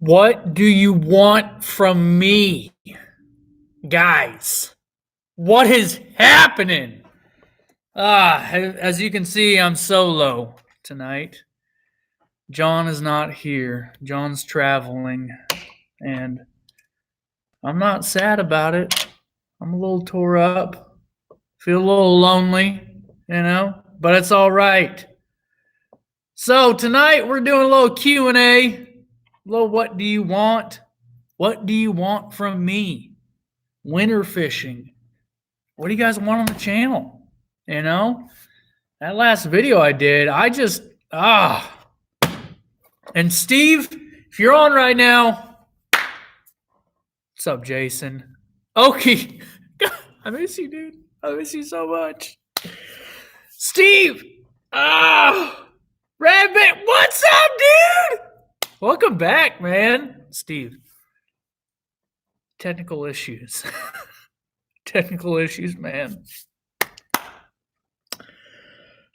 What do you want from me, guys? What is happening? As you can see, I'm solo tonight. John is not here. John's traveling, and I'm not sad about it. I'm a little tore up. Feel a little lonely, but it's all right. So tonight we're doing a little Q&A. A little what do you want? What do you want from me? Winter fishing. What do you guys want on the channel? That last video I did, And Steve, if you're on right now, what's up, Jason? Okie, I miss you, dude. I miss you so much. Steve, Rabbit, what's up, dude? Welcome back, man. Steve, technical issues. Technical issues, man.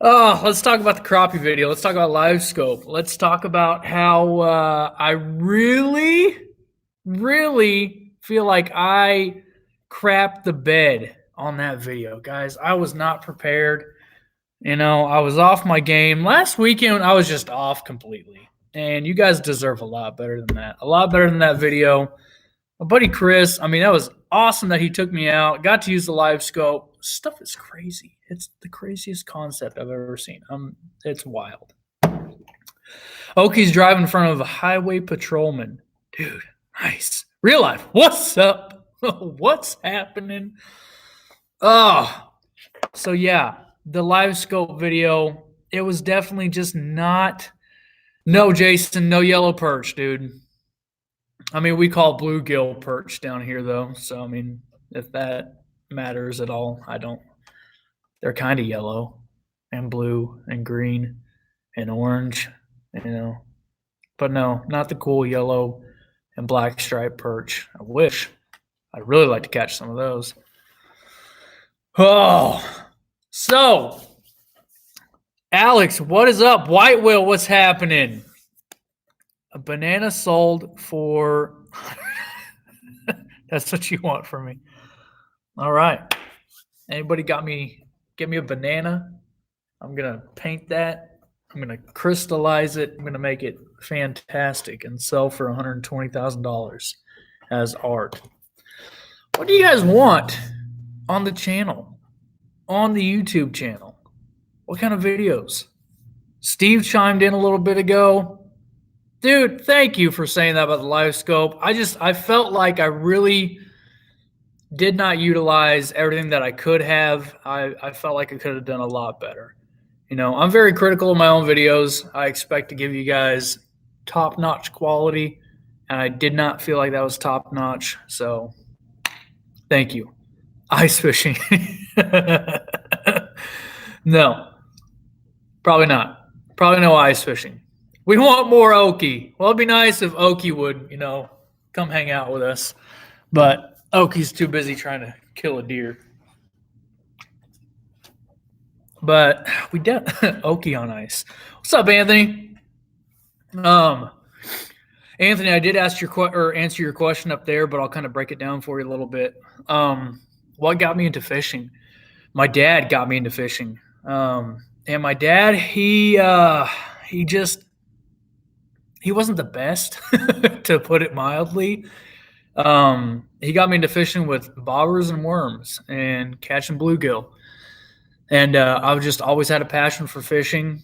Oh, let's talk about the crappie video. Let's talk about live scope. Let's talk about how I really feel like I crapped the bed on that video, guys. I was not prepared. I was off my game. Last weekend, I was just off completely. And you guys deserve a lot better than that. A lot better than that video. My buddy Chris, that was awesome that he took me out. Got to use the live scope. Stuff is crazy. It's the craziest concept I've ever seen. It's wild. Okie's driving in front of a highway patrolman. Dude, nice. Real life. What's up? What's happening? So yeah, the live scope video, it was definitely just not. No, Jason, no yellow perch, dude. We call bluegill perch down here, though. So, if that matters at all, I don't. They're kind of yellow and blue and green and orange, But no, not the cool yellow and black striped perch. I wish. I'd really like to catch some of those. Oh, so, Alex, what is up? White Whale, what's happening? A banana sold for that's what you want from me. All right. Anybody get me a banana? I'm going to paint that. I'm going to crystallize it. I'm going to make it fantastic and sell for $120,000 as art. What do you guys want on the channel? On the YouTube channel? What kind of videos? Steve chimed in a little bit ago. Dude, thank you for saying that about the live scope. I felt like I really did not utilize everything that I could have. I felt like I could have done a lot better. I'm very critical of my own videos. I expect to give you guys top-notch quality, and I did not feel like that was top-notch. So, thank you. Ice fishing. No, probably not. Probably no ice fishing. We want more Okie. Well, it'd be nice if Okie would, come hang out with us. But Okie's too busy trying to kill a deer. But we did Okie on ice. What's up, Anthony? Anthony, I did answer your question up there, but I'll kind of break it down for you a little bit. What got me into fishing? My dad got me into fishing. And my dad, he wasn't the best, to put it mildly. He got me into fishing with bobbers and worms and catching bluegill. And I've just always had a passion for fishing.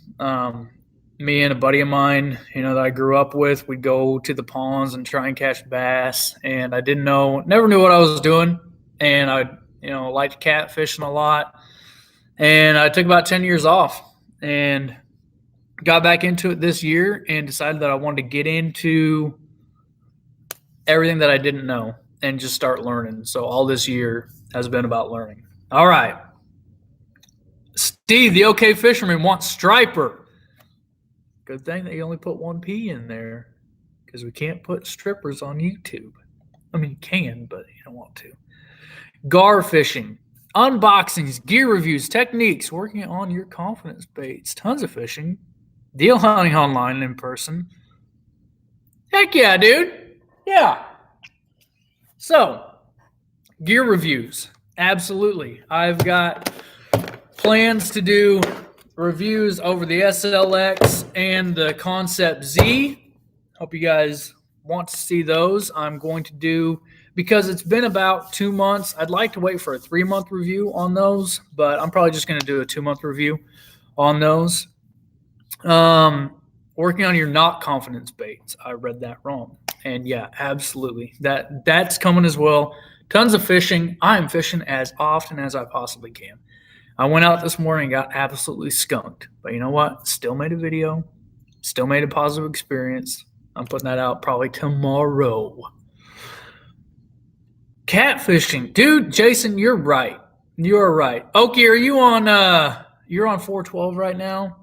Me and a buddy of mine, that I grew up with, we'd go to the ponds and try and catch bass. And I never knew what I was doing. And I, liked catfishing a lot. And I took about 10 years off and got back into it this year and decided that I wanted to get into everything that I didn't know and just start learning. So all this year has been about learning. All right. Steve, the OK Fisherman, wants striper. Good thing that you only put one P in there because we can't put strippers on YouTube. You can, but you don't want to. Gar fishing. Unboxings, gear reviews, techniques, working on your confidence baits. Tons of fishing. Deal hunting online and in person. Heck yeah, dude. Yeah. So, gear reviews. Absolutely. I've got plans to do reviews over the SLX and the Concept Z. Hope you guys want to see those. I'm going to do, because it's been about 2 months, I'd like to wait for a 3-month review on those, but I'm probably just going to do a 2-month review on those. Working on your not confidence baits. I read that wrong. And yeah, absolutely. That's coming as well. Tons of fishing. I am fishing as often as I possibly can. I went out this morning and got absolutely skunked. But you know what? Still made a video. Still made a positive experience. I'm putting that out probably tomorrow. Catfishing. Dude, Jason, you're right. You're right. Oki, are you on you're on 412 right now?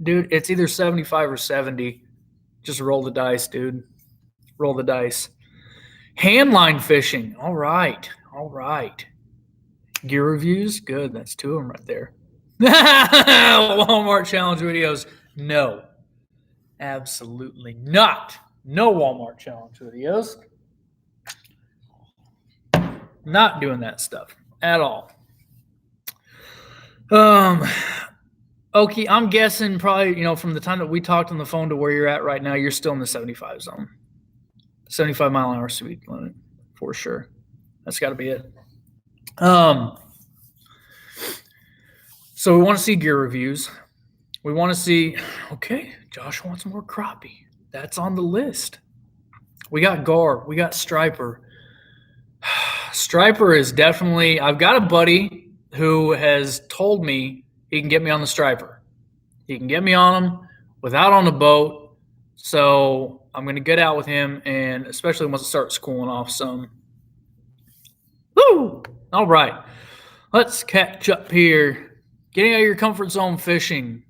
Dude, it's either 75 or 70. Just roll the dice, dude. Roll the dice. Handline fishing. All right. All right. Gear reviews. Good. That's 2 of them right there. Walmart challenge videos. No. Absolutely not. No Walmart challenge videos. Not doing that stuff at all. Okay, I'm guessing probably, from the time that we talked on the phone to where you're at right now, you're still in the 75 zone. 75 mile an hour speed limit for sure. That's got to be it. So we want to see gear reviews. We want to see, okay, Josh wants more crappie. That's on the list. We got gar. We got striper. Striper is definitely, I've got a buddy who has told me he can get me on the striper. He can get me on him without on the boat. So I'm going to get out with him, and especially once it starts cooling off some. Woo! All right. Let's catch up here. Getting out of your comfort zone fishing.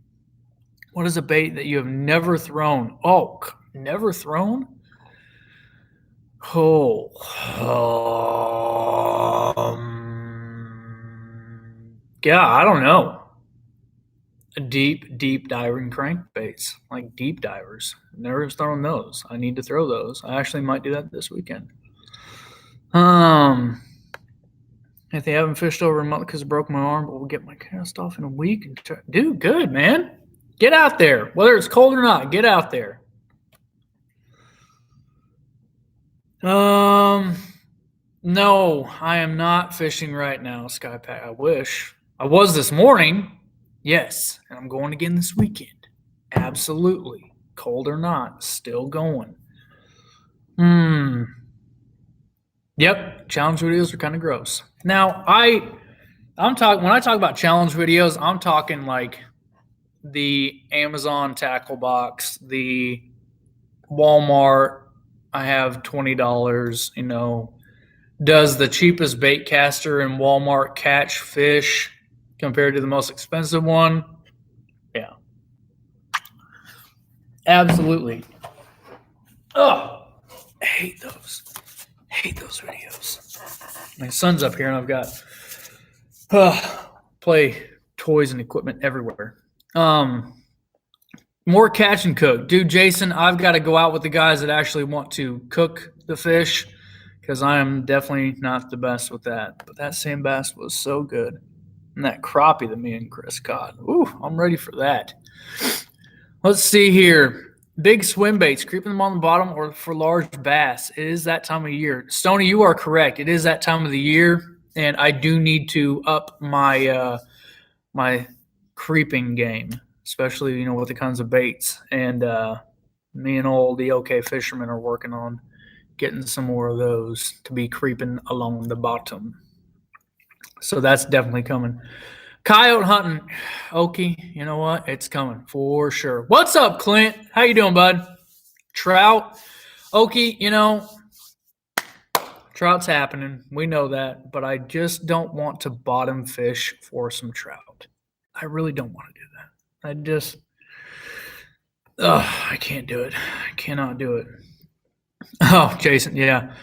What is a bait that you have never thrown? Oh, never thrown? Yeah, I don't know. Deep diving crankbaits, like deep divers. Never thrown those. I need to throw those. I actually might do that this weekend. If they haven't fished over a month because I broke my arm, but we'll get my cast off in a week. Dude, good, man. Get out there. Whether it's cold or not, get out there. No, I am not fishing right now, Skypack. I wish. I was this morning. Yes, and I'm going again this weekend. Absolutely. Cold or not, still going. Yep, challenge videos are kind of gross. Now, I'm talking when I talk about challenge videos, I'm talking like the Amazon tackle box, the Walmart, I have $20, does the cheapest bait caster in Walmart catch fish compared to the most expensive one? Yeah. Absolutely. Oh, I hate those. Hate those videos. My son's up here and I've got play toys and equipment everywhere. More catch and cook. Dude, Jason, I've got to go out with the guys that actually want to cook the fish because I am definitely not the best with that. But that sand bass was so good. And that crappie that me and Chris caught. Ooh, I'm ready for that. Let's see here. Big swim baits, creeping them on the bottom or for large bass. It is that time of year. Stoney, you are correct. It is that time of the year, and I do need to up my my creeping game, especially with the kinds of baits. And me and old the OK Fisherman are working on getting some more of those to be creeping along the bottom. So that's definitely coming. Coyote hunting. Okie, you know what? It's coming for sure. What's up, Clint? How you doing, bud? Trout. Okie, trout's happening. We know that. But I just don't want to bottom fish for some trout. I really don't want to do that. I can't do it. I cannot do it. Oh, Jason, yeah.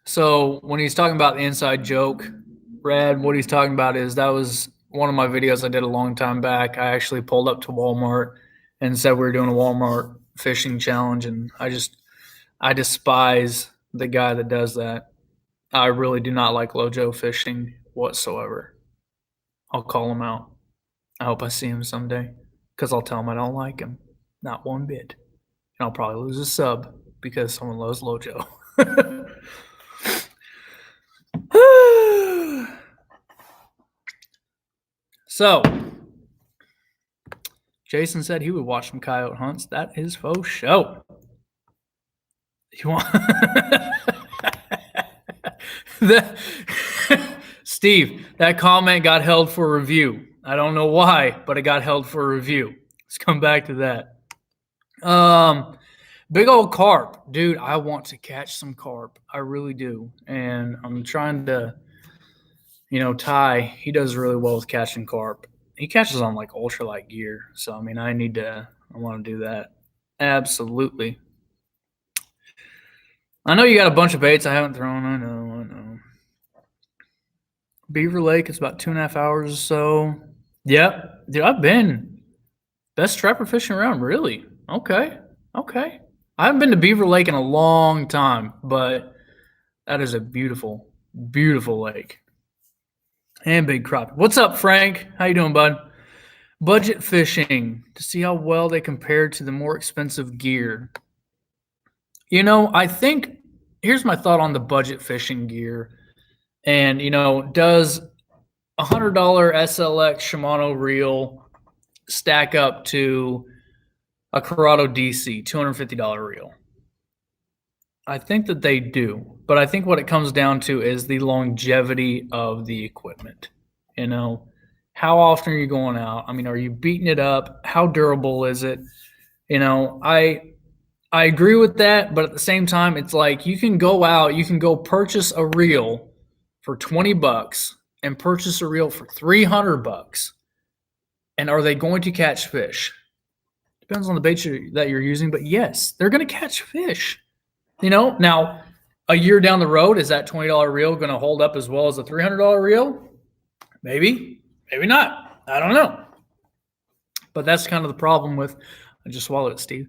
So when he's talking about the inside joke, Brad, what he's talking about is that was one of my videos I did a long time back. I actually pulled up to Walmart and said we were doing a Walmart fishing challenge, and I despise the guy that does that. I really do not like Lojo fishing whatsoever. I'll call him out. I hope I see him someday because I'll tell him I don't like him. Not one bit. And I'll probably lose a sub because someone loves Lojo. So, Jason said he would watch some coyote hunts. That is faux show. You want Steve, that comment got held for review. I don't know why, but it got held for review. Let's come back to that. Big old carp. Dude, I want to catch some carp. I really do. And I'm trying to, Ty, he does really well with catching carp. He catches on like ultralight gear. So, I mean, I want to do that. Absolutely. I know you got a bunch of baits I haven't thrown. I know. Beaver Lake is about 2.5 hours or so. Yep. Dude, I've been best trapper fishing around, really. Okay. I haven't been to Beaver Lake in a long time, but that is a beautiful, beautiful lake. And big crappie. What's up, Frank? How you doing, bud? Budget fishing to see how well they compare to the more expensive gear. I think here's my thought on the budget fishing gear. And, does a $100 SLX Shimano reel stack up to a Corrado DC $250 reel? I think that they do. But I think what it comes down to is the longevity of the equipment. How often are you going out? I mean, are you beating it up? How durable is it? I agree with that, but at the same time, it's like you can go out, you can go purchase a reel for $20 and purchase a reel for $300. And are they going to catch fish? Depends on the bait that you're using, but yes, they're going to catch fish. Now a year down the road, is that $20 reel going to hold up as well as a $300 reel? Maybe, maybe not. I don't know. But that's kind of the problem with. I just swallowed it, Steve.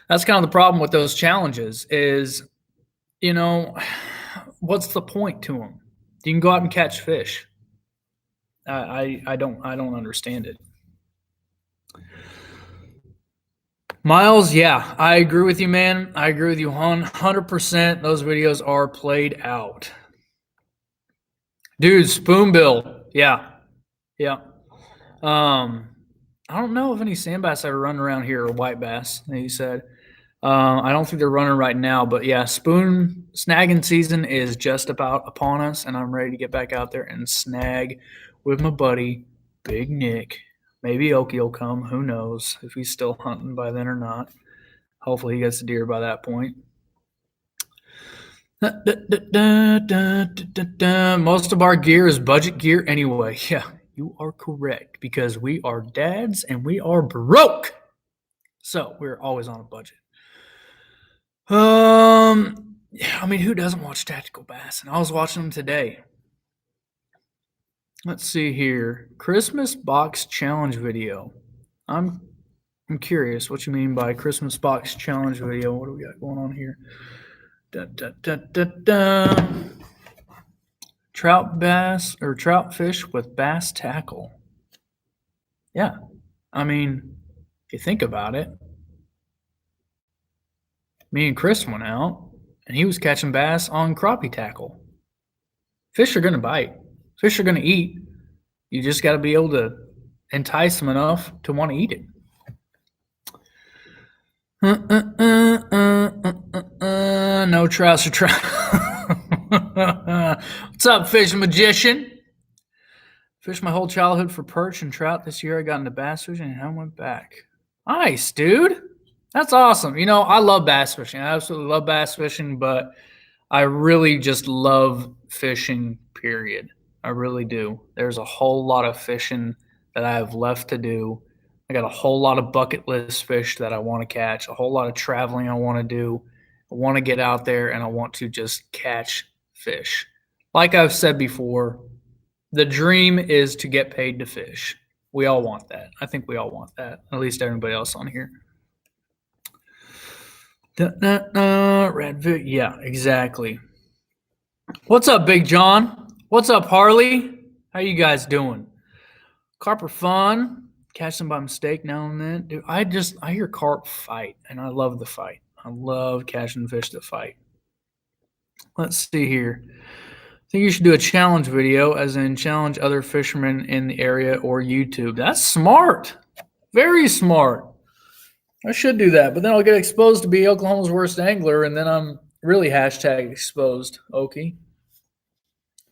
That's kind of the problem with those challenges is, what's the point to them? You can go out and catch fish. I don't understand it. Miles, yeah, I agree with you, man. I agree with you 100%. Those videos are played out. Dude, spoonbill. Yeah. I don't know if any sand bass ever run around here or white bass, he said. I don't think they're running right now, but yeah, spoon snagging season is just about upon us, and I'm ready to get back out there and snag with my buddy, Big Nick. Maybe Okie will come. Who knows if he's still hunting by then or not. Hopefully he gets a deer by that point. Most of our gear is budget gear anyway. Yeah, you are correct because we are dads and we are broke. So we're always on a budget. I mean, who doesn't watch Tactical Bass? And I was watching them today. Let's see here. Christmas box challenge video. I'm curious what you mean by Christmas box challenge video. What do we got going on here? Trout bass or trout fish with bass tackle. Yeah. I mean, if you think about it, me and Chris went out and he was catching bass on crappie tackle. Fish are going to bite. Fish are going to eat. You just got to be able to entice them enough to want to eat it. No trouts or trout. What's up, fish magician? Fished my whole childhood for perch and trout. This year I got into bass fishing and I went back. Nice, dude. That's awesome. I love bass fishing. I absolutely love bass fishing, but I really just love fishing, period. I really do. There's a whole lot of fishing that I have left to do. I got a whole lot of bucket list fish that I want to catch, a whole lot of traveling I want to do. I want to get out there and I want to just catch fish. Like I've said before, the dream is to get paid to fish. We all want that. I think we all want that. At least everybody else on here. Red, yeah, exactly. What's up, Big John? What's up, Harley? How you guys doing? Carp are fun. Catch them by mistake now and then. Dude, I hear carp fight, and I love the fight. I love catching fish that fight. Let's see here. I think you should do a challenge video, as in challenge other fishermen in the area or YouTube. That's smart. Very smart. I should do that, but then I'll get exposed to be Oklahoma's worst angler, and then I'm really hashtag exposed, Okie.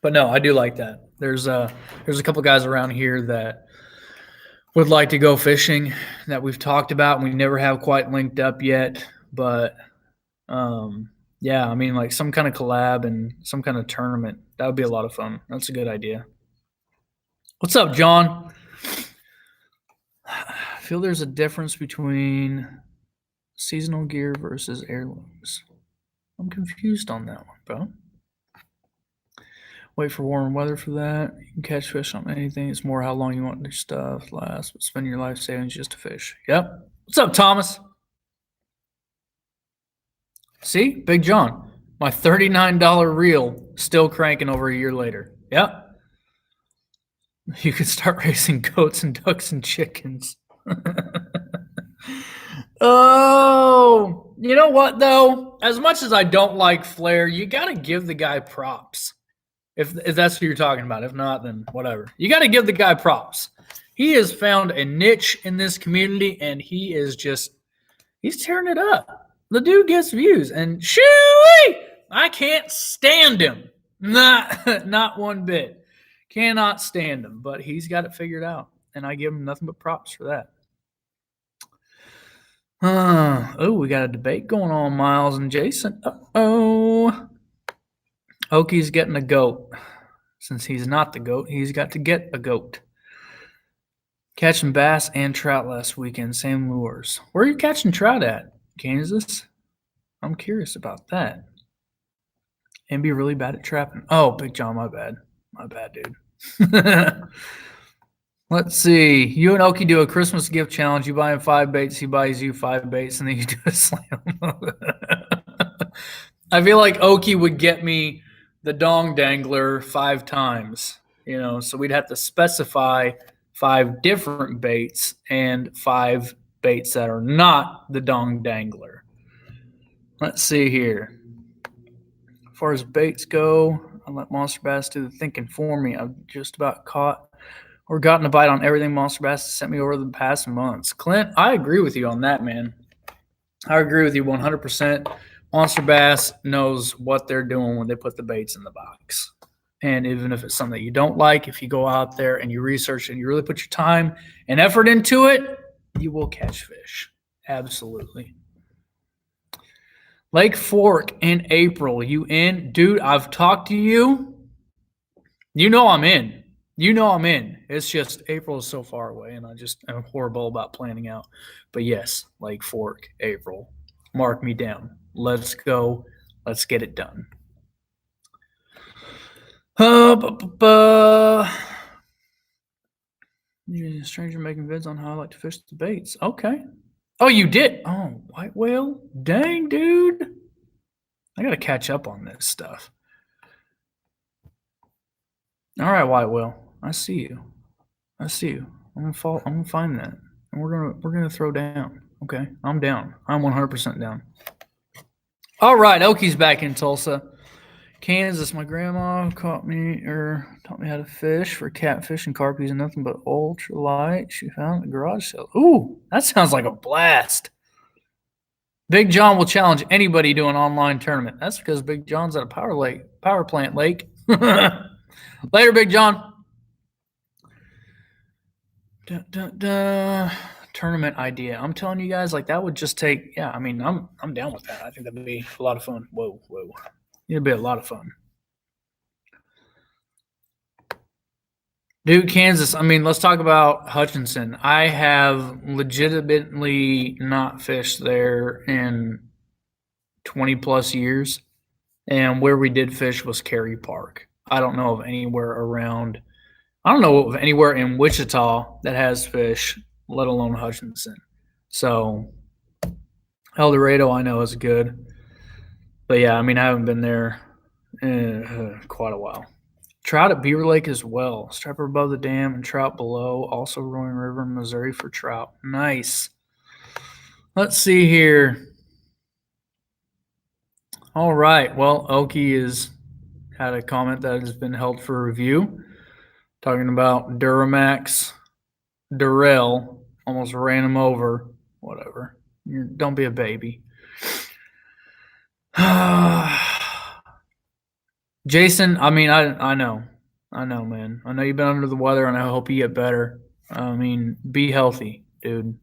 But no, I do like that. There's a couple guys around here that would like to go fishing that we've talked about, and we never have quite linked up yet. But yeah, I mean, like some kind of collab and some kind of tournament. That would be a lot of fun. That's a good idea. What's up, John? I feel there's a difference between seasonal gear versus heirlooms. I'm confused on that one, bro. Wait for warm weather for that. You can catch fish on anything. It's more how long you want your stuff last, but spend your life savings just to fish. Yep. What's up, Thomas? See? Big John. My $39 reel still cranking over a year later. Yep. You could start raising goats and ducks and chickens. Oh, you know what, though? As much as I don't like Flair, you got to give the guy props. If that's what you're talking about. If not, then whatever. You got to give the guy props. He has found a niche in this community, and he's tearing it up. The dude gets views, and shoo-wee, I can't stand him. Not one bit. Cannot stand him, but he's got it figured out, and I give him nothing but props for that. Oh, we got a debate going on, Miles and Jason. Uh-oh. Okie's getting a goat. Since he's not the goat, he's got to get a goat. Catching bass and trout last weekend, same lures. Where are you catching trout at? Kansas? I'm curious about that. And be really bad at trapping. Oh, Big John, my bad. My bad, dude. Let's see. You and Okie do a Christmas gift challenge. You buy him 5 baits, he buys you 5 baits, and then you do a slam. I feel like Okie would get me the dong dangler 5 times, so we'd have to specify 5 different baits and 5 baits that are not the dong dangler. Let's see here. As far as baits go, I'll let Monster Bass do the thinking for me. I've just about caught or gotten a bite on everything Monster Bass has sent me over the past months. Clint, I agree with you on that, man. I agree with you 100%. Monster Bass knows what they're doing when they put the baits in the box. And even if it's something that you don't like, if you go out there and you research and you really put your time and effort into it, you will catch fish. Absolutely. Lake Fork in April. You in? Dude, I've talked to you. You know I'm in. It's just April is so far away, and I'm horrible about planning out. But yes, Lake Fork, April. Mark me down. Let's go. Let's get it done. Stranger making vids on how I like to fish the baits. Okay. Oh, you did? Oh, white whale? Dang, dude. I got to catch up on this stuff. All right, white whale. I see you. I'm gonna find that, and we're gonna throw down. Okay, I'm down. I'm 100% down. All right, Okie's back in Tulsa, Kansas. My grandma taught me how to fish for catfish and carp using nothing but ultralight. She found the garage sale. Ooh, that sounds like a blast. Big John will challenge anybody to an online tournament. That's because Big John's at a power plant lake. Later, Big John. Tournament idea. I'm telling you guys, like that would just take. Yeah, I mean, I'm down with that. I think that'd be a lot of fun. Whoa. It'd be a lot of fun. Dude, Kansas. I mean, let's talk about Hutchinson. I have legitimately not fished there in 20 plus years, and where we did fish was Cary Park. I don't know of anywhere around I don't know of anywhere in Wichita that has fish, let alone Hutchinson. So El Dorado, I know is good, but yeah, I mean, I haven't been there in quite a while. Trout at Beaver Lake as well. Striper above the dam and trout below. Also Roaring River, Missouri for trout. Nice. Let's see here. All right. Well, Oki has had a comment that has been held for review, talking about Duramax. Durrell almost ran him over. Whatever. Don't be a baby. Jason, I mean, I know. I know, man. I know you've been under the weather, and I hope you get better. I mean, be healthy, dude.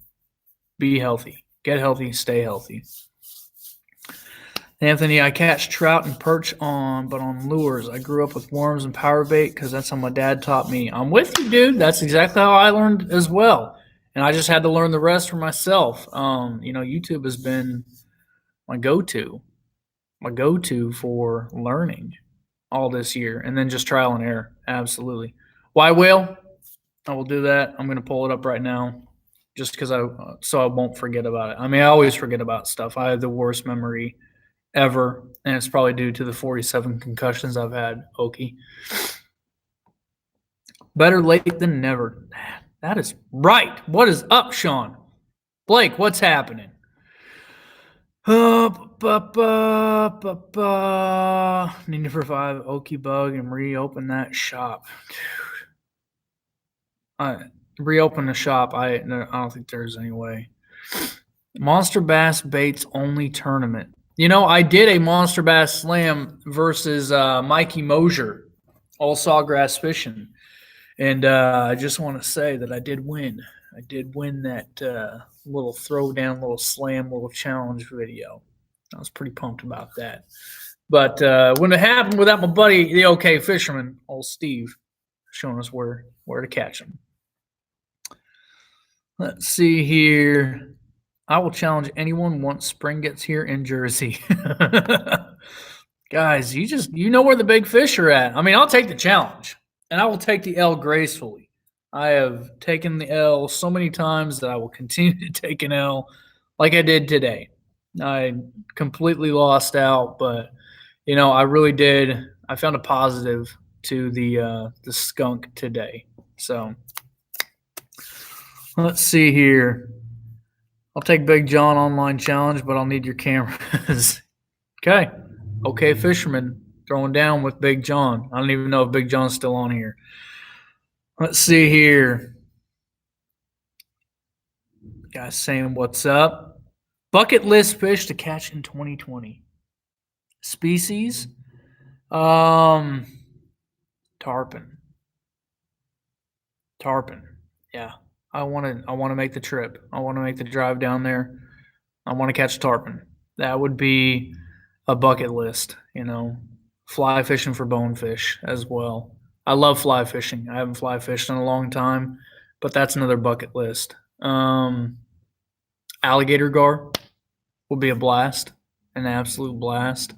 Be healthy. Get healthy. Stay healthy. Anthony, I catch trout and perch but on lures. I grew up with worms and power bait because that's how my dad taught me. I'm with you, dude. That's exactly how I learned as well. And I just had to learn the rest for myself. YouTube has been my go-to for learning all this year, and then just trial and error. Absolutely. Why whale? I will do that. I'm going to pull it up right now, just because I won't forget about it. I mean, I always forget about stuff. I have the worst memory ever, and it's probably due to the 47 concussions I've had. Okie. Better late than never. That is right. What is up, Sean? Blake, what's happening? Need to revive Okie Bug and reopen that shop. Dude. Reopen the shop. I don't think there's any way. Monster Bass Baits only tournament. I did a Monster Bass Slam versus Mikey Mosier, all sawgrass fishing. And I just want to say that I did win. I did win that little throwdown, little slam, little challenge video. I was pretty pumped about that. But when it happened without my buddy, the OK Fisherman, old Steve, showing us where to catch him. Let's see here. I will challenge anyone once spring gets here in Jersey. Guys, you know where the big fish are at. I mean, I'll take the challenge, and I will take the L gracefully. I have taken the L so many times that I will continue to take an L like I did today. I completely lost out, but I really did. I found a positive to the skunk today. So let's see here. I'll take Big John online challenge, but I'll need your cameras. Okay. OK Fisherman throwing down with Big John. I don't even know if Big John's still on here. Let's see here. Guys saying what's up. Bucket list fish to catch in 2020. Species. Tarpon. Yeah. I want to make the trip. I want to make the drive down there. I want to catch tarpon. That would be a bucket list, Fly fishing for bonefish as well. I love fly fishing. I haven't fly fished in a long time, but that's another bucket list. Alligator gar will be a blast, an absolute blast.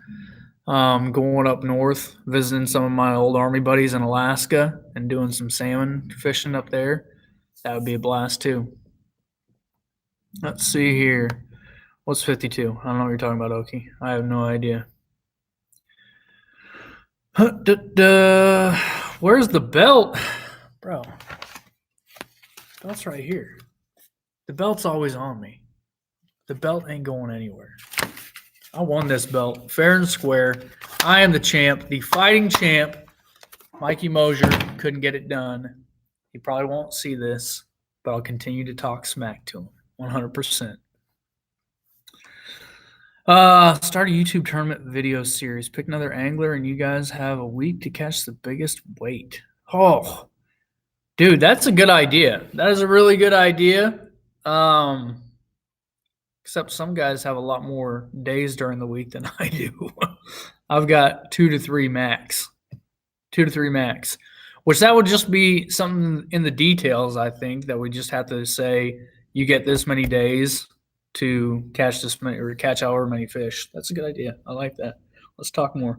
Going up north, visiting some of my old Army buddies in Alaska and doing some salmon fishing up there. That would be a blast too. Let's see here. What's 52? I don't know what you're talking about, Oki. I have no idea. Where's the belt? Bro, the belt's right here. The belt's always on me. The belt ain't going anywhere. I won this belt fair and square. I am the champ, the fighting champ. Mikey Mosier couldn't get it done. He probably won't see this, but I'll continue to talk smack to him 100%. Start a YouTube tournament video series. Pick another angler, and you guys have a week to catch the biggest weight. Oh, dude, that's a good idea. That is a really good idea. Except some guys have a lot more days during the week than I do. I've got 2 to 3 max. 2 to 3 max. Which that would just be something in the details, I think, that we just have to say you get this many days to catch this many or catch however many fish. That's a good idea. I like that. Let's talk more.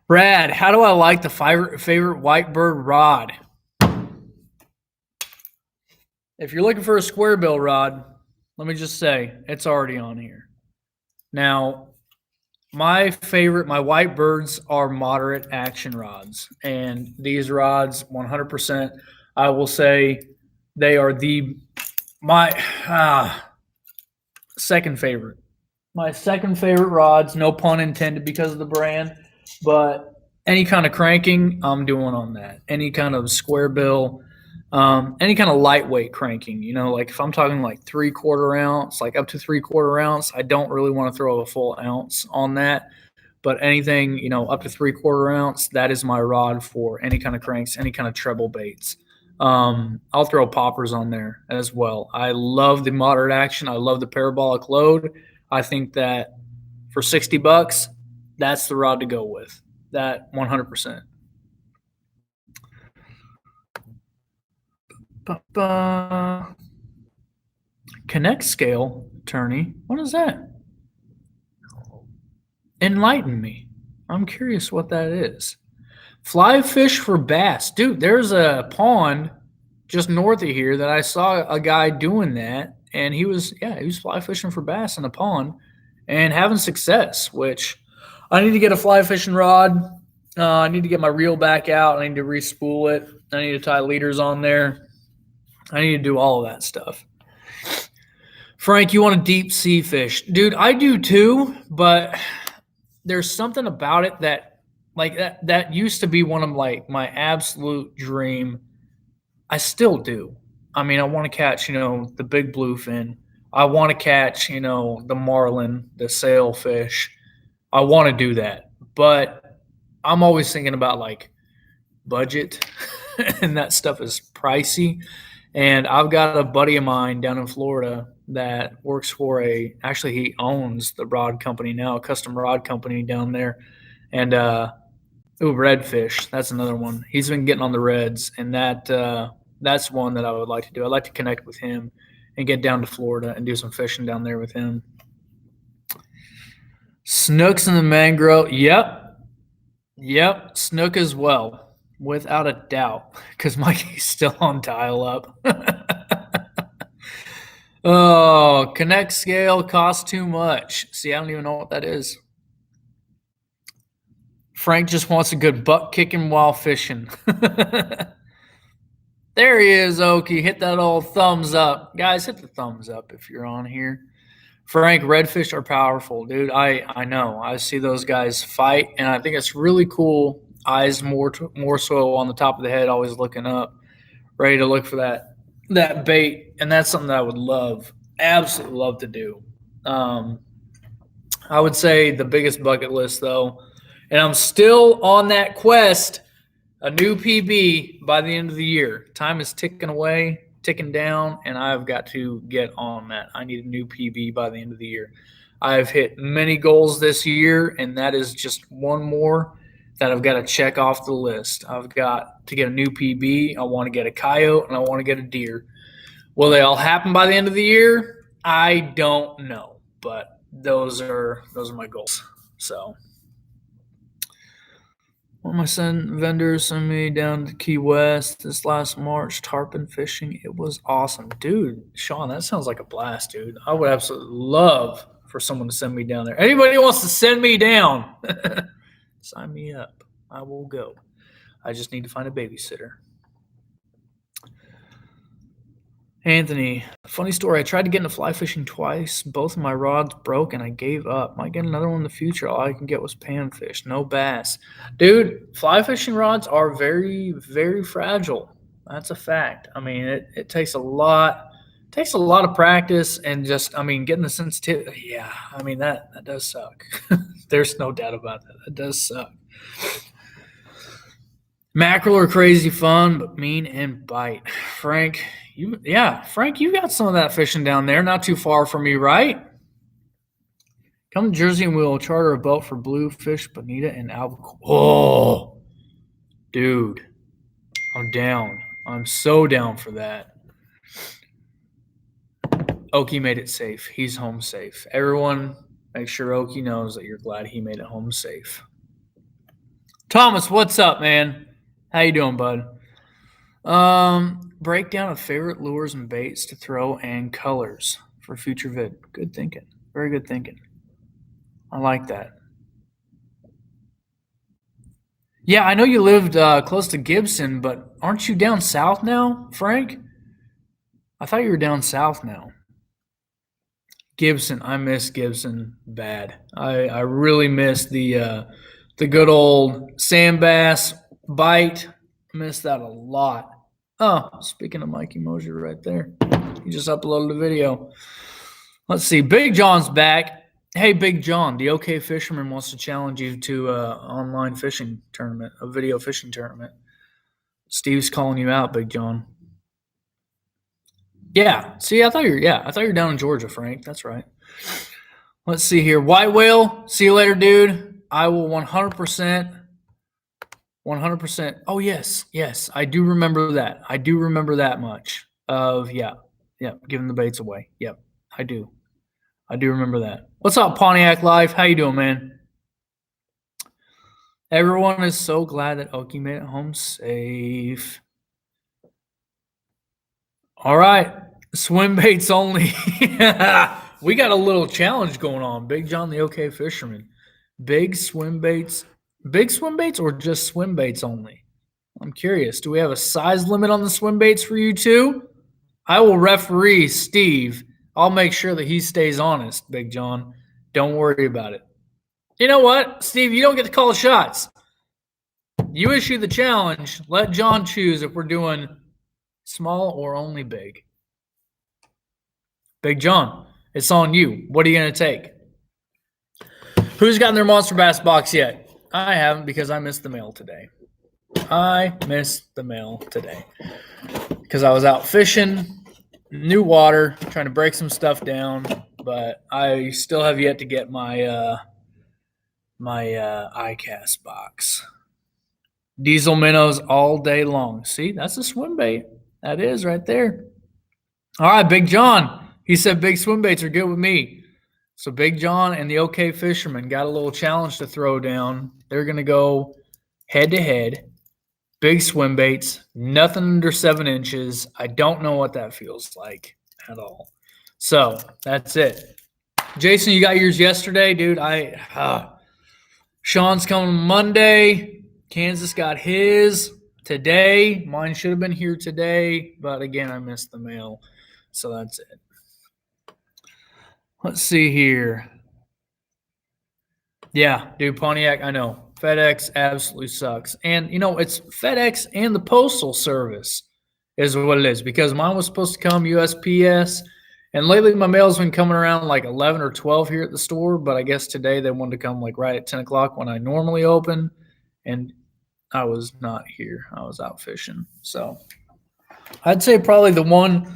Brad, how do I like the favorite whitebird rod? If you're looking for a square bill rod, let me just say it's already on here. Now, my white birds are moderate action rods, and these rods, 100%, I will say they are my second favorite. My second favorite rods, no pun intended because of the brand, but any kind of cranking, I'm doing on that. Any kind of square bill, any kind of lightweight cranking, like if I'm talking like 3/4 ounce, like up to 3/4 ounce, I don't really want to throw a full ounce on that. But anything, up to 3/4 ounce, that is my rod for any kind of cranks, any kind of treble baits. I'll throw poppers on there as well. I love the moderate action. I love the parabolic load. I think that for $60, that's the rod to go with. That 100%. Connect scale, attorney. What is that? Enlighten me. I'm curious what that is. Fly fish for bass. Dude, there's a pond just north of here that I saw a guy doing that, and he was fly fishing for bass in a pond and having success, which I need to get a fly fishing rod. I need to get my reel back out. I need to re-spool it. I need to tie leaders on there. I need to do all of that stuff. Frank, you want a deep sea fish. Dude, I do too, but there's something about it that used to be one of my absolute dream. I still do. I mean, I want to catch, the big bluefin. I want to catch, the marlin, the sailfish. I want to do that. But I'm always thinking about like budget and that stuff is pricey. And I've got a buddy of mine down in Florida that works for actually he owns the rod company now, a custom rod company down there. And redfish, that's another one. He's been getting on the reds, and that's one that I would like to do. I'd like to connect with him and get down to Florida and do some fishing down there with him. Snooks in the mangrove. Yep, snook as well, without a doubt, because Mikey's still on dial up. Oh, connect scale costs too much. See, I don't even know what that is. Frank just wants a good butt kicking while fishing. There he is, Okie. Hit that old thumbs up. Guys, hit the thumbs up if you're on here. Frank, redfish are powerful, dude. I know. I see those guys fight, and I think it's really cool. Eyes more so on the top of the head, always looking up, ready to look for that bait. And that's something that I would absolutely love to do. I would say the biggest bucket list, though, and I'm still on that quest, a new PB by the end of the year. Time is ticking down, and I've got to get on that. I need a new PB by the end of the year. I've hit many goals this year, and that is just one more that I've got to check off the list. I've got to get a new PB. I want to get a coyote, and I want to get a deer. Will they all happen by the end of the year? I don't know, but those are my goals. So one of my vendors sent me down to Key West this last March, tarpon fishing. It was awesome. Dude, Sean, that sounds like a blast, dude. I would absolutely love for someone to send me down there. Anybody who wants to send me down, sign me up. I will go. I just need to find a babysitter. Anthony, funny story. I tried to get into fly fishing twice. Both of my rods broke, and I gave up. Might get another one in the future. All I can get was panfish, no bass. Dude, fly fishing rods are very, very fragile. That's a fact. I mean, it takes a lot. Takes a lot of practice and just, getting the sensitivity. Yeah, that does suck. There's no doubt about that. That does suck. Mackerel are crazy fun, but mean and bite. Frank, you got some of that fishing down there, not too far from me, right? Come to Jersey and we'll charter a boat for Bluefish, Bonita, and Albacore. Oh, dude, I'm down. I'm so down for that. Okie made it safe. He's home safe. Everyone, make sure Okie knows that you're glad he made it home safe. Thomas, what's up, man? How you doing, bud? Breakdown of favorite lures and baits to throw and colors for future vid. Good thinking. Very good thinking. I like that. Yeah, I know you lived close to Gibson, but aren't you down south now, Frank? I thought you were down south now. Gibson, I miss Gibson bad. I really miss the good old sand bass bite. I miss that a lot. Oh, speaking of Mikey Mosier right there, he just uploaded a video. Let's see, Big John's back. Hey, Big John, the OK Fisherman wants to challenge you to an online fishing tournament, a video fishing tournament. Steve's calling you out, Big John. Yeah. See, I thought you were down in Georgia, Frank. That's right. Let's see here. White whale. See you later, dude. I will 100%. 100%. Oh, yes. Yes. I do remember that. I do remember that much of, yeah, giving the baits away. Yep. I do. I do remember that. What's up, Pontiac Life? How you doing, man? Everyone is so glad that Oki made it home safe. All right. Swim baits only. We got a little challenge going on. Big John the OK Fisherman. Big swim baits or just swim baits only? I'm curious. Do we have a size limit on the swim baits for you too? I will referee Steve. I'll make sure that he stays honest, Big John. Don't worry about it. You know what, Steve? You don't get to call shots. You issue the challenge. Let John choose if we're doing small or only big. Big John, it's on you. What are you going to take? Who's gotten their Monster Bass box yet? I haven't because I missed the mail today. Because I was out fishing, new water, trying to break some stuff down, but I still have yet to get my iCast box. Diesel minnows all day long. See, that's a swim bait. That is right there. All right, Big John. He said big swim baits are good with me. So Big John and the OK Fisherman got a little challenge to throw down. They're going to go head to head. Big swim baits, nothing under 7 inches. I don't know what that feels like at all. So that's it. Jason, you got yours yesterday, dude. Sean's coming Monday. Kansas got his today. Mine should have been here today, but again, I missed the mail. So that's it. Let's see here. Yeah, dude, Pontiac, I know. FedEx absolutely sucks. And, it's FedEx and the Postal Service is what it is because mine was supposed to come USPS. And lately my mail's been coming around like 11 or 12 here at the store. But I guess today they wanted to come like right at 10 o'clock when I normally open. And I was not here. I was out fishing. So I'd say probably the one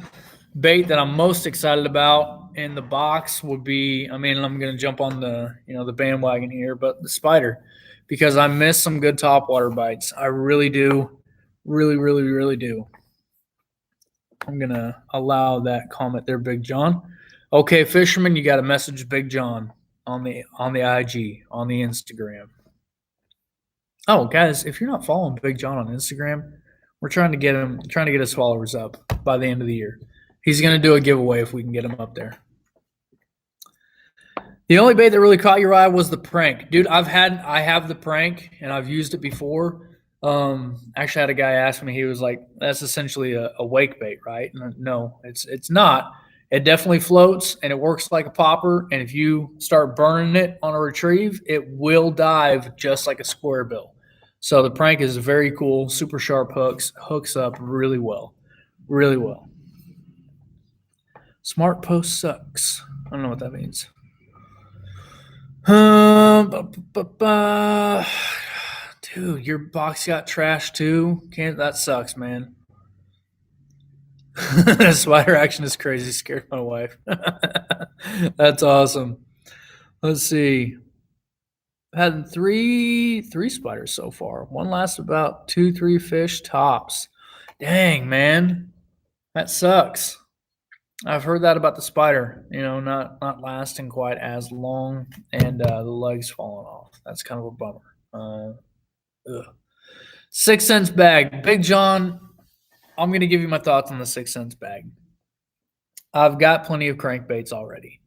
bait that I'm most excited about in the box would be, I'm going to jump on the bandwagon here, but the spider, because I miss some good topwater bites. I really do. Really, really, really do. I'm going to allow that comment there, Big John. Okay, Fisherman, you got to message Big John on the IG, on the Instagram. Oh, guys, if you're not following Big John on Instagram, we're trying to get his followers up by the end of the year. He's going to do a giveaway if we can get him up there. The only bait that really caught your eye was the prank. Dude, I have the prank, and I've used it before. Actually, I had a guy ask me, he was like, that's essentially a wake bait, right? And no, it's not. It definitely floats, and it works like a popper, and if you start burning it on a retrieve, it will dive just like a square bill. So the prank is very cool, super sharp hooks up really well. Really well. Smart post sucks. I don't know what that means. Dude, your box got trashed too? That sucks, man. Spider action is crazy. Scared my wife. That's awesome. Let's see. I've had three spiders so far. One lasts about 2-3 fish tops. Dang, man. That sucks. I've heard that about the spider, not lasting quite as long and the legs falling off. That's kind of a bummer. Ugh. 6 cents bag. Big John, I'm going to give you my thoughts on the 6 cents bag. I've got plenty of crankbaits already.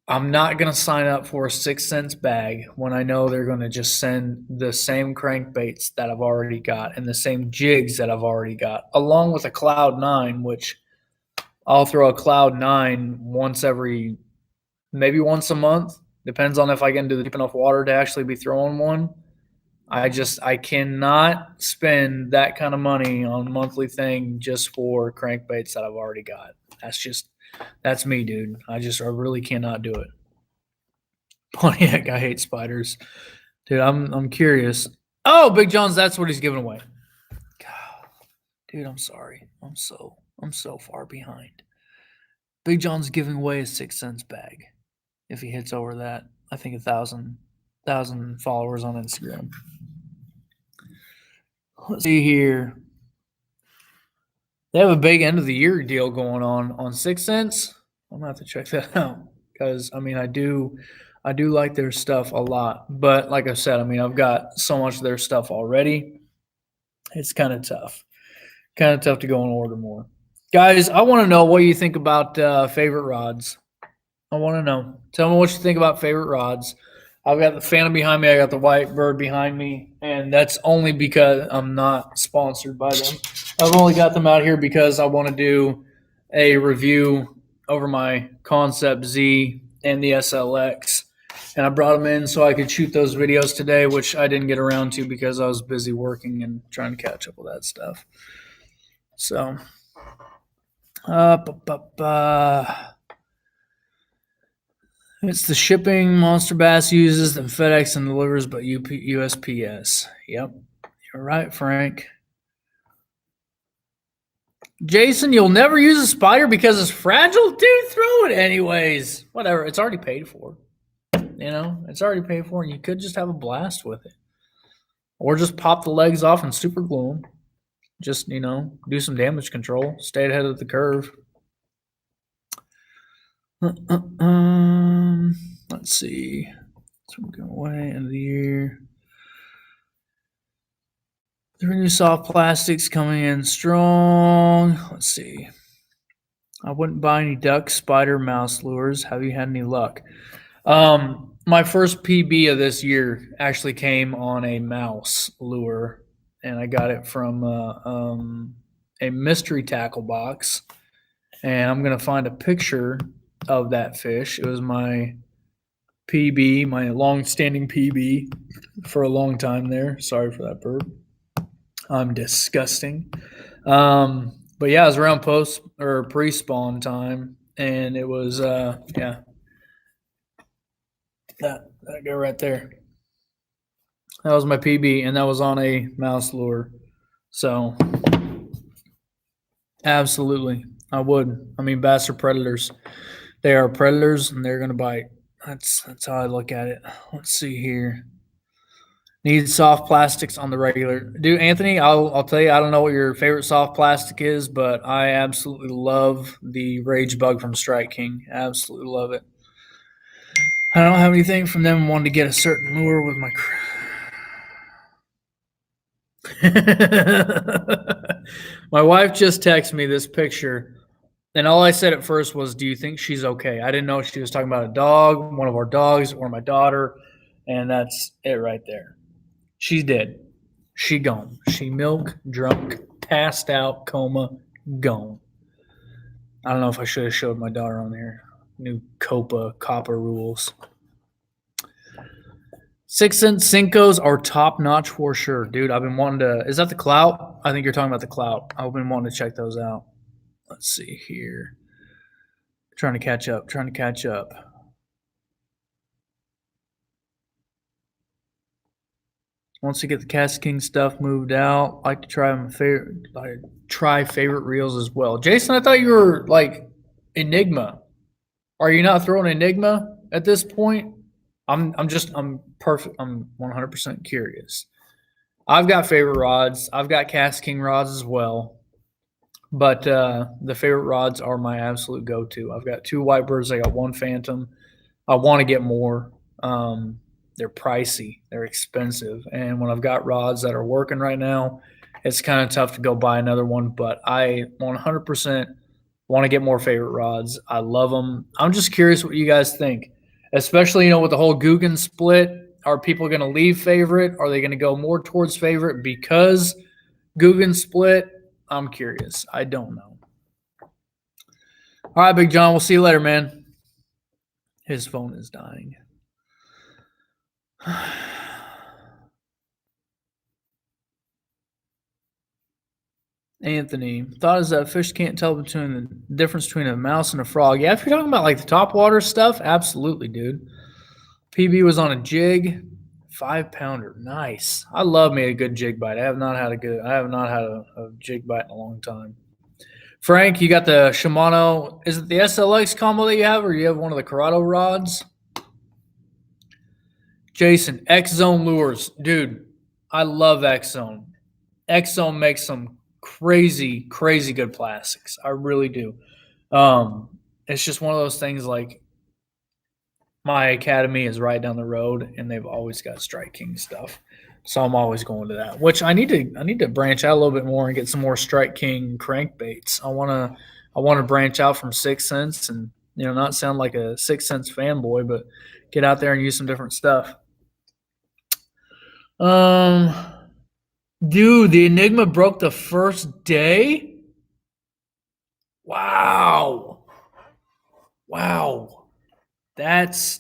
I'm not going to sign up for a 6 cents bag when I know they're going to just send the same crankbaits that I've already got and the same jigs that I've already got, along with a Cloud 9, which I'll throw a Cloud 9 maybe once a month. Depends on if I get into the deep enough water to actually be throwing one. I cannot spend that kind of money on a monthly thing just for crankbaits that I've already got. That's me, dude. I really cannot do it. Pontiac, I hate spiders. Dude, I'm curious. Oh, Big John's, that's what he's giving away. God, dude, I'm sorry. I'm so far behind. Big John's giving away a 6 cents bag. If he hits over that, I think 1,000 followers on Instagram. Let's see here. They have a big end of the year deal going on 6 cents. I'm gonna have to check that out because I do like their stuff a lot. But like I said, I've got so much of their stuff already. It's kind of tough. Kind of tough to go and order more. Guys, I want to know what you think about favorite rods. I want to know. Tell me what you think about favorite rods. I've got the Phantom behind me. I got the White Bird behind me. And that's only because I'm not sponsored by them. I've only got them out here because I want to do a review over my Concept Z and the SLX. And I brought them in so I could shoot those videos today, which I didn't get around to because I was busy working and trying to catch up with that stuff. So, it's the shipping Monster Bass uses, then FedEx and delivers, but USPS. Yep, you're right, Frank. Jason, you'll never use a spider because it's fragile? Dude, throw it anyways. Whatever, it's already paid for. It's already paid for, and you could just have a blast with it. Or just pop the legs off and super glue them. Just, do some damage control. Stay ahead of the curve. Let's see. So we're going away end of the year. 3 new soft plastics coming in strong. Let's see. I wouldn't buy any duck, spider, mouse lures. Have you had any luck? My first PB of this year actually came on a mouse lure, and I got it from a mystery tackle box. And I'm going to find a picture of that fish. It was my PB, my long-standing PB for a long time there. Sorry for that burp. I'm disgusting. But yeah, it was around post or pre-spawn time, and it was that guy right there. That was my PB, and that was on a mouse lure. So absolutely, I would. Bass are predators. They are predators, and they're gonna bite. That's how I look at it. Let's see here. Need soft plastics on the regular. Dude, Anthony, I'll tell you, I don't know what your favorite soft plastic is, but I absolutely love the Rage Bug from Strike King. Absolutely love it. I don't have anything from them. Wanted to get a certain lure with my My wife just texted me this picture, and all I said at first was, "Do you think she's okay?" I didn't know if she was talking about a dog, one of our dogs, or my daughter, and that's it right there. She's dead. She gone. She milk, drunk, passed out, coma, gone. I don't know if I should have showed my daughter on here. New COPA rules. 6 cent Cincos are top notch for sure, dude. I've been wanting to. Is that the Clout? I think you're talking about the Clout. I've been wanting to check those out. Let's see here. Trying to catch up. Once you get the Cast King stuff moved out, I like to try favorite reels as well. Jason, I thought you were like Enigma. Are you not throwing Enigma at this point? I'm perfect. I'm 100% curious. I've got favorite rods. I've got Cast King rods as well. But the favorite rods are my absolute go-to. I've got 2 White Birds. I got 1 Phantom. I want to get more. they're pricey, they're expensive, and when I've got rods that are working right now, it's kind of tough to go buy another one. But I 100% want to get more favorite rods. I love them. I'm just curious what you guys think, especially with the whole Guggen split. Are people going to leave favorite? Are they going to go more towards favorite because Guggen split? I'm curious. I don't know. All right, Big John. We'll see you later, man. His phone is dying. Anthony, thought is that fish can't tell between the difference between a mouse and a frog. Yeah, if you're talking about like the top water stuff, absolutely, dude. PB was on a jig, 5-pounder. Nice. I love me a good jig bite. I have not had a jig bite in a long time. Frank, you got the Shimano. Is it the SLX combo that you have, or you have one of the Corrado rods? Jason, X Zone lures. Dude, I love X Zone. X Zone makes some crazy, crazy good plastics. I really do. It's just one of those things like my academy is right down the road and they've always got Strike King stuff. So I'm always going to that, which I need to branch out a little bit more and get some more Strike King crankbaits. I want to branch out from 6 Sense and not sound like a 6 Sense fanboy, but get out there and use some different stuff. Dude, the Enigma broke the first day? Wow. That's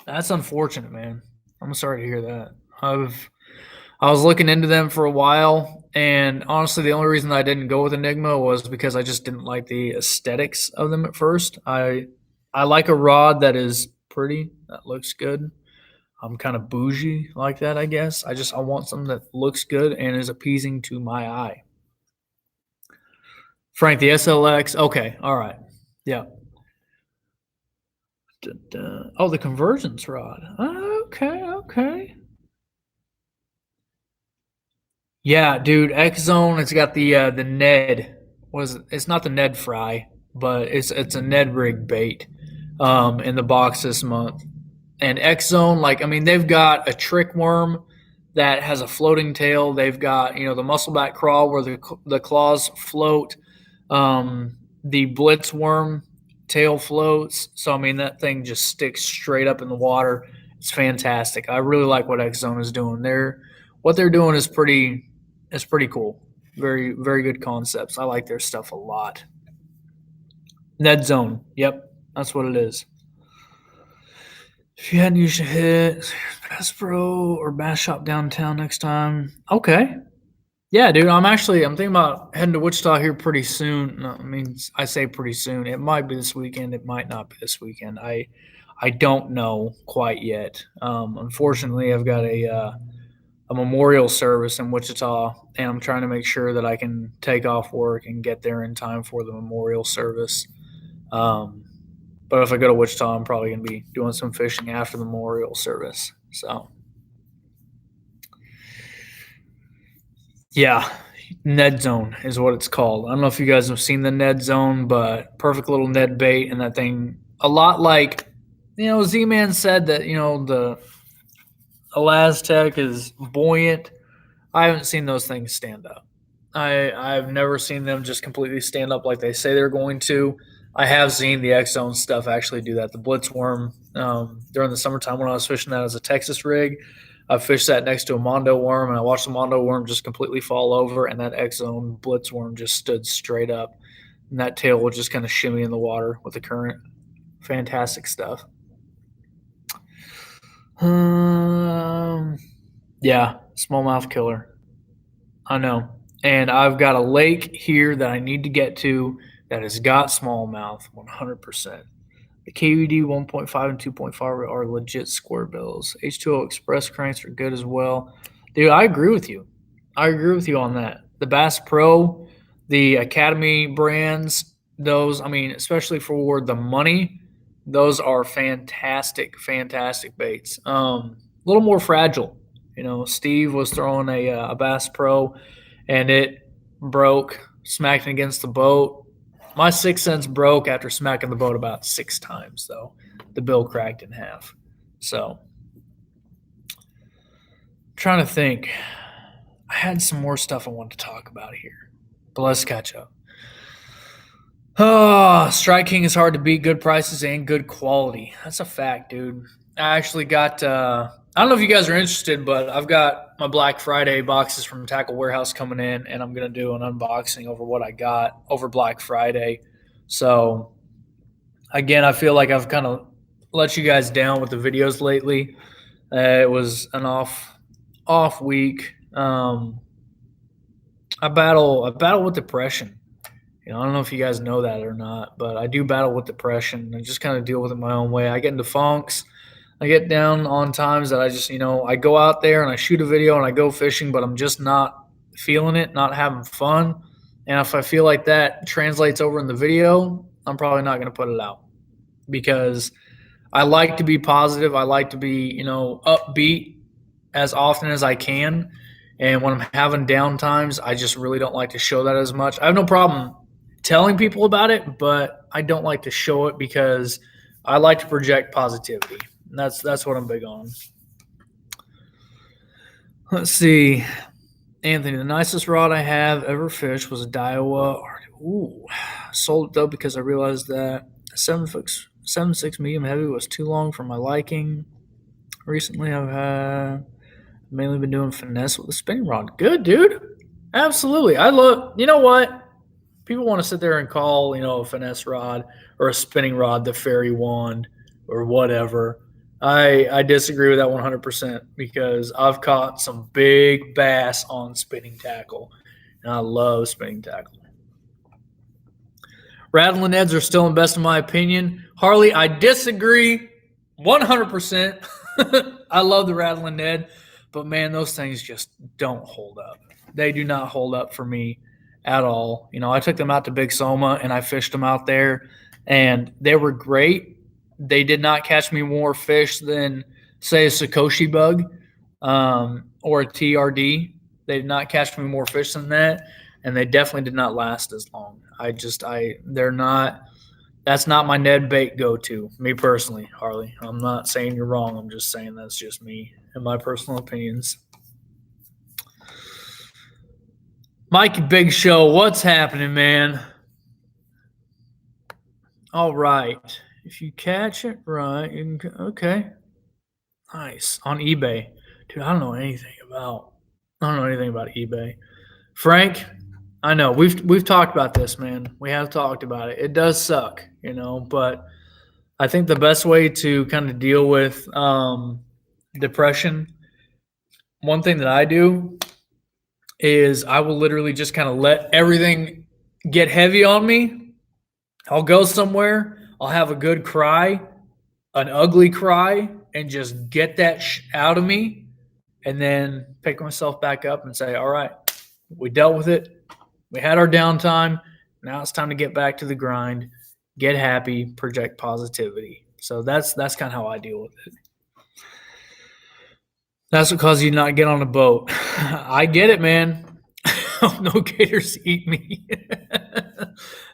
unfortunate, man. I'm sorry to hear that. I was looking into them for a while, and honestly, the only reason I didn't go with Enigma was because I just didn't like the aesthetics of them at first. I like a rod that is pretty, that looks good. I'm kind of bougie like that, I guess. I want something that looks good and is appeasing to my eye. Frank, the SLX. Okay, all right. Yeah. Oh, the convergence rod. Okay. Yeah, dude, X Zone. It's got the Ned. It's not the Ned Fry, but it's a Ned rig bait in the box this month. And X Zone, like I mean, they've got a trick worm that has a floating tail. They've got the muscleback crawl where the claws float. The blitz worm tail floats. So I mean, that thing just sticks straight up in the water. It's fantastic. I really like what X Zone is doing. What they're doing is pretty cool. Very, very good concepts. I like their stuff a lot. Ned Zone. Yep, that's what it is. If you hadn't, you should hit Bass Pro or Bass Shop downtown next time. Okay. Yeah, dude. I'm thinking about heading to Wichita here pretty soon. I mean, I say pretty soon. It might be this weekend. It might not be this weekend. I don't know quite yet. Unfortunately, I've got a memorial service in Wichita, and I'm trying to make sure that I can take off work and get there in time for the memorial service. But if I go to Wichita, I'm probably going to be doing some fishing after the memorial service. So, yeah, Ned Zone is what it's called. I don't know if you guys have seen the Ned Zone, but perfect little Ned bait, and that thing, a lot like, Z-Man said that, the Elastec is buoyant. I haven't seen those things stand up. I've never seen them just completely stand up like they say they're going to. I have seen the X Zone stuff actually do that. The Blitzworm during the summertime when I was fishing that as a Texas rig, I fished that next to a Mondo worm, and I watched the Mondo worm just completely fall over, and that X Zone Blitzworm just stood straight up, and that tail would just kind of shimmy in the water with the current. Fantastic stuff. Yeah, smallmouth killer. I know. And I've got a lake here that I need to get to that has got smallmouth 100%. The KVD 1.5 and 2.5 are legit square bills. H2O Express cranks are good as well. Dude, I agree with you. I agree with you on that. The Bass Pro, the Academy brands, those, I mean, especially for the money, those are fantastic, fantastic baits. A little more fragile. Steve was throwing a Bass Pro, and it broke, smacking against the boat. My 6 Sense broke after smacking the boat about 6 times, though. The bill cracked in half. So, trying to think. I had some more stuff I wanted to talk about here, but let's catch up. Oh, Strike King is hard to beat. Good prices and good quality. That's a fact, dude. I actually got. I don't know if you guys are interested, but I've got my Black Friday boxes from Tackle Warehouse coming in, and I'm gonna do an unboxing over what I got over Black Friday. So again, I feel like I've kind of let you guys down with the videos lately. It was an off week. I battle with depression. I don't know if you guys know that or not, but I do battle with depression and just kind of deal with it my own way. I get into funks. I get down on times that I just, I go out there and I shoot a video and I go fishing, but I'm just not feeling it, not having fun. And if I feel like that translates over in the video, I'm probably not going to put it out because I like to be positive. I like to be, upbeat as often as I can. And when I'm having down times, I just really don't like to show that as much. I have no problem telling people about it, but I don't like to show it because I like to project positivity. And that's what I'm big on. Let's see. Anthony, the nicest rod I have ever fished was a Daiwa. Ooh, sold it though because I realized that 7.6 medium heavy was too long for my liking. Recently, I've mainly been doing finesse with a spinning rod. Good, dude. Absolutely. I love. You know what? People want to sit there and call, a finesse rod or a spinning rod the fairy wand or whatever. I disagree with that 100% because I've caught some big bass on spinning tackle, and I love spinning tackle. Rattling Eds are still in best in my opinion. Harley, I disagree 100%. I love the Rattling Ned, but man, those things just don't hold up. They do not hold up for me at all. I took them out to Big Soma and I fished them out there, and they were great. They did not catch me more fish than, say, a Sakoshi bug or a TRD. They did not catch me more fish than that, and they definitely did not last as long. They're not. That's not my Ned bait go-to. Me personally, Harley. I'm not saying you're wrong. I'm just saying that's just me and my personal opinions. Mikey Big Show, what's happening, man? All right. If you catch it right, you can. Okay. Nice. On eBay. Dude, I don't know anything about eBay. Frank, I know we've talked about this, man. We have talked about it. It does suck, but I think the best way to kind of deal with depression, one thing that I do is I will literally just kind of let everything get heavy on me. I'll go somewhere, I'll have a good cry, an ugly cry, and just get that out of me, and then pick myself back up and say, all right, we dealt with it. We had our downtime. Now it's time to get back to the grind, get happy, project positivity. So that's kind of how I deal with it. That's what causes you to not get on a boat. I get it, man. No gators eat me.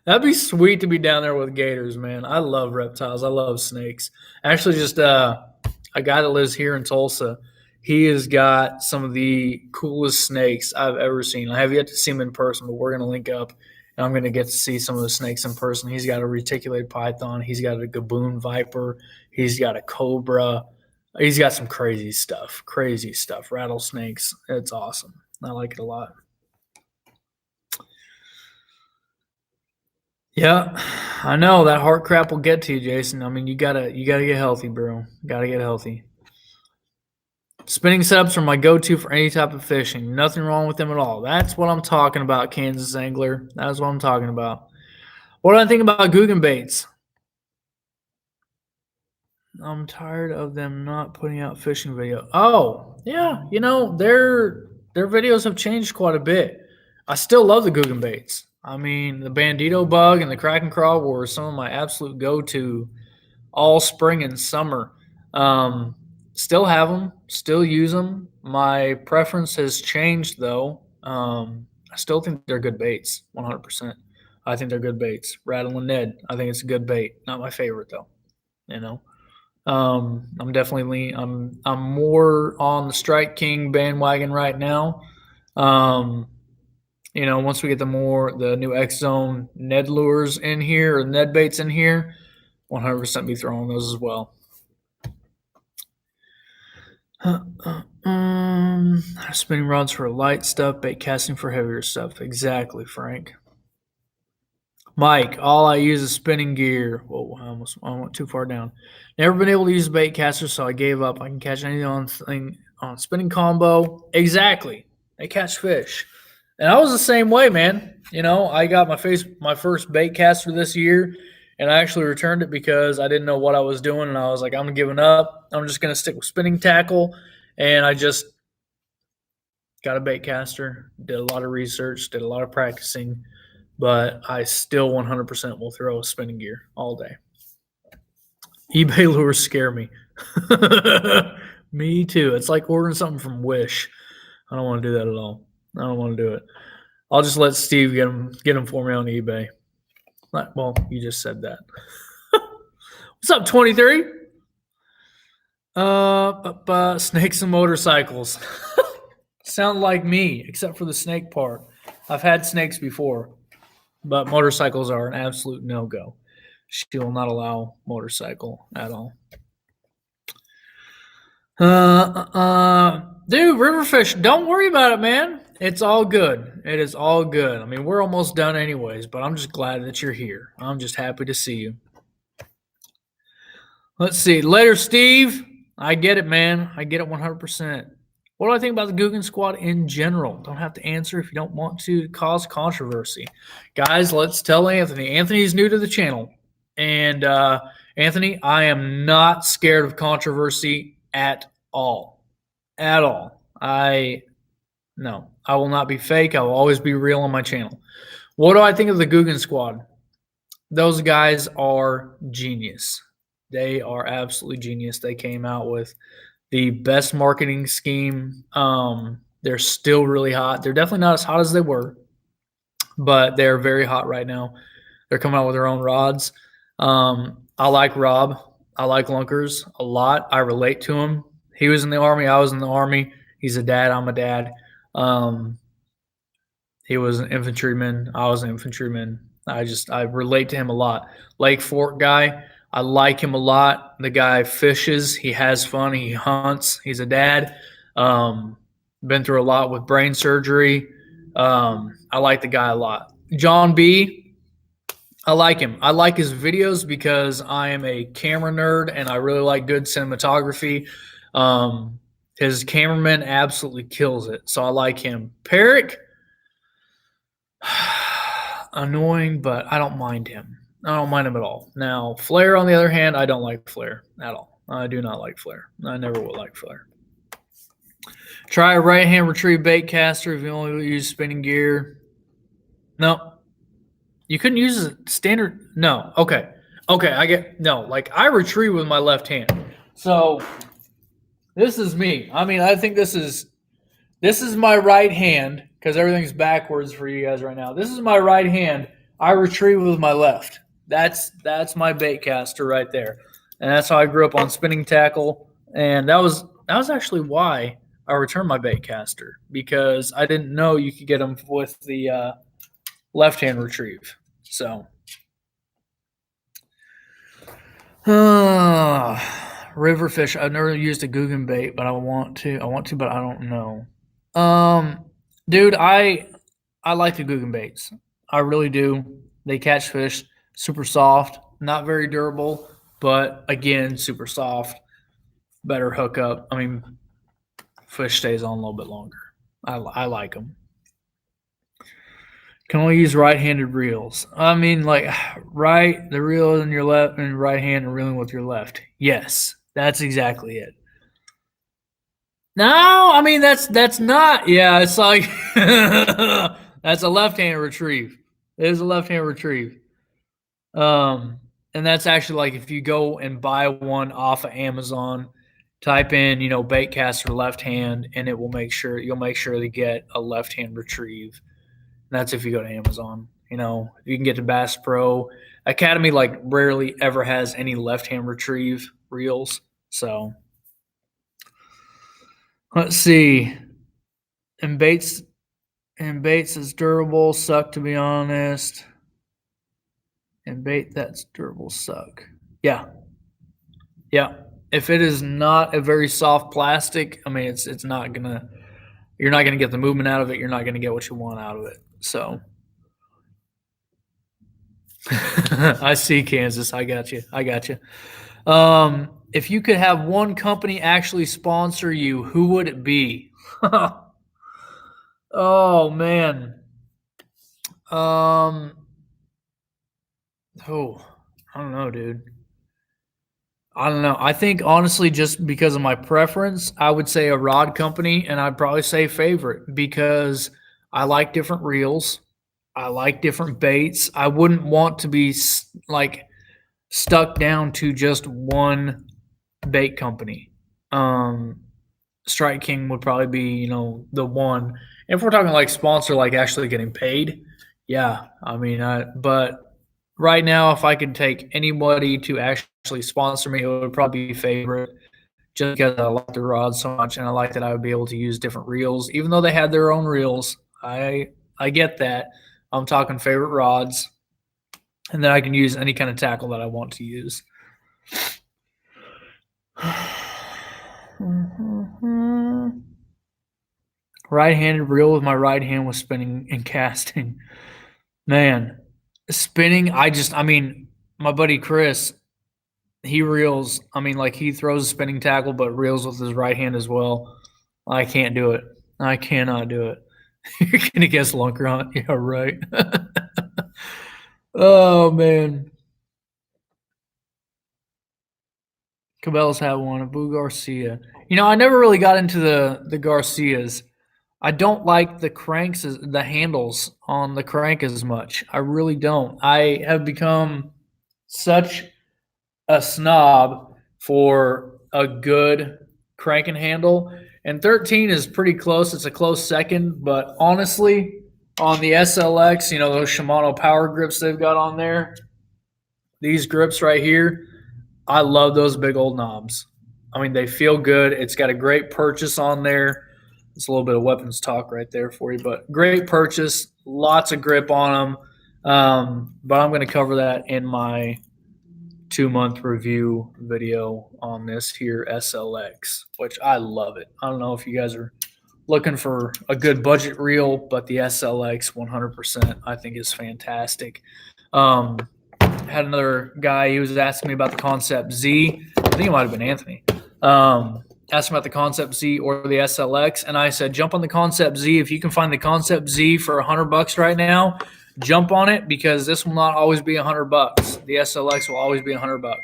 That'd be sweet to be down there with gators, man. I love reptiles. I love snakes. Actually, just a guy that lives here in Tulsa, he has got some of the coolest snakes I've ever seen. I have yet to see him in person, but we're going to link up, and I'm going to get to see some of the snakes in person. He's got a reticulated python. He's got a gaboon viper. He's got a cobra. He's got some crazy stuff, rattlesnakes. It's awesome. I like it a lot. Yeah, I know that heart crap will get to you, Jason. I mean, you gotta get healthy, bro. Gotta get healthy. Spinning setups are my go-to for any type of fishing. Nothing wrong with them at all. That's what I'm talking about, Kansas Angler. That's what I'm talking about. What do I think about Guggen baits? I'm tired of them not putting out fishing video. Oh, yeah, their videos have changed quite a bit. I still love the Guggen baits. I mean, the Bandito bug and the Kraken craw were some of my absolute go-to all spring and summer. Still have them, still use them. My preference has changed though. I still think they're good baits, 100%. I think they're good baits. Rattling Ned, I think it's a good bait. Not my favorite though. I'm definitely I'm more on the Strike King bandwagon right now. Um, once we get the new X Zone Ned lures in here or Ned baits in here, 100% be throwing those as well. Spinning rods for light stuff, bait casting for heavier stuff. Exactly, Frank. Mike, all I use is spinning gear. Whoa, I went too far down. Never been able to use a bait caster, so I gave up. I can catch anything on spinning combo. Exactly. They catch fish. And I was the same way, man. I got my first bait caster this year, and I actually returned it because I didn't know what I was doing, and I was like, I'm giving up. I'm just gonna stick with spinning tackle, and I just got a bait caster. Did a lot of research, did a lot of practicing, but I still 100% will throw spinning gear all day. eBay lures scare me. Me too. It's like ordering something from Wish. I don't want to do that at all. I don't want to do it. I'll just let Steve get them for me on eBay. Well, you just said that. What's up, 23? Snakes and motorcycles. Sound like me, except for the snake part. I've had snakes before, but motorcycles are an absolute no-go. She will not allow motorcycle at all. Dude, Riverfish, don't worry about it, man. It's all good. It is all good. I mean, we're almost done anyways, but I'm just glad that you're here. I'm just happy to see you. Let's see. Later, Steve. I get it, man. I get it 100%. What do I think about the Guggen Squad in general? Don't have to answer if you don't want to cause controversy. Guys, let's tell Anthony. Anthony's new to the channel. And Anthony, I am not scared of controversy at all. At all. No, I will not be fake. I will always be real on my channel. What do I think of the Guggen Squad? Those guys are genius. They are absolutely genius. They came out with the best marketing scheme. They're still really hot. They're definitely not as hot as they were, but they're very hot right now. They're coming out with their own rods. I like Rob. I like Lunkers a lot. I relate to him. He was in the Army. I was in the Army. He's a dad. I'm a dad. He was an infantryman. I was an infantryman. I relate to him a lot. Lake Fork guy. I like him a lot. The guy fishes. He has fun. He hunts. He's a dad. Been through a lot with brain surgery. I like the guy a lot. John B. I like him. I like his videos because I am a camera nerd and I really like good cinematography. His cameraman absolutely kills it. So I like him. Peric, annoying, but I don't mind him. I don't mind him at all. Now, Flair, on the other hand, I don't like Flair at all. I do not like Flair. I never will like Flair. Try a right-hand retrieve bait caster if you only use spinning gear. No. You couldn't use a standard. No. Okay. I get. No. Like, I retrieve with my left hand. So, this is me. I mean, I think this is my right hand because everything's backwards for you guys right now. This is my right hand. I retrieve with my left. That's my bait caster right there, and that's how I grew up on spinning tackle. And that was actually why I returned my bait caster, because I didn't know you could get them with the left hand retrieve. So, riverfish. I've never used a Guggen bait, but I want to, but I don't know. Dude, I like the Guggen baits. I really do. They catch fish. Super soft, not very durable, but again, super soft. Better hookup. I mean, fish stays on a little bit longer. I like them. Can only use right-handed reels. I mean, like, the reel in your left and right hand and reeling with your left. Yes, that's exactly it. No, I mean that's not. Yeah, it's like that's a left-hand retrieve. It is a left-hand retrieve. And that's actually like if you go and buy one off of Amazon, type in, bait caster left hand, and you'll make sure to get a left hand retrieve. And that's if you go to Amazon. If you can get to Bass Pro Academy, like rarely ever has any left hand retrieve reels. So let's see. And baits is durable. Suck, to be honest. And bait that's durable suck. Yeah. Yeah. If it is not a very soft plastic, I mean it's not gonna you're not gonna get the movement out of it, you're not gonna get what you want out of it. So I see Kansas. I got you. If you could have one company actually sponsor you, who would it be? Oh man. Um oh, I don't know, dude. I don't know. I think honestly, just because of my preference, I would say a rod company, and I'd probably say favorite because I like different reels. I like different baits. I wouldn't want to be like stuck down to just one bait company. Um, Strike King would probably be, the one. If we're talking like sponsor, like actually getting paid, yeah. I mean, but right now, if I could take anybody to actually sponsor me, it would probably be favorite, just because I like the rod so much, and I like that I would be able to use different reels, even though they had their own reels. I get that. I'm talking favorite rods, and then I can use any kind of tackle that I want to use. Right-handed reel with my right hand was spinning and casting. Man, spinning, I mean, my buddy Chris, he reels. I mean, like he throws a spinning tackle, but reels with his right hand as well. I can't do it. I cannot do it. You're gonna guess lunker hunt? Yeah, right. Oh man, Cabela's had one. Abu Garcia. I never really got into the Garcias. I don't like the cranks, the handles on the crank as much. I really don't. I have become such a snob for a good cranking handle. And 13 is pretty close. It's a close second. But honestly, on the SLX, those Shimano power grips they've got on there, these grips right here, I love those big old knobs. I mean, they feel good. It's got a great purchase on there. It's a little bit of weapons talk right there for you, but great purchase. Lots of grip on them. But I'm going to cover that in my 2-month review video on this here SLX, which I love it. I don't know if you guys are looking for a good budget reel, but the SLX 100% I think is fantastic. Had another guy, he was asking me about the Concept Z. I think it might have been Anthony. Asked him about the Concept Z or the SLX, and I said, jump on the Concept Z. If you can find the Concept Z for $100 right now, jump on it, because this will not always be $100. The SLX will always be $100.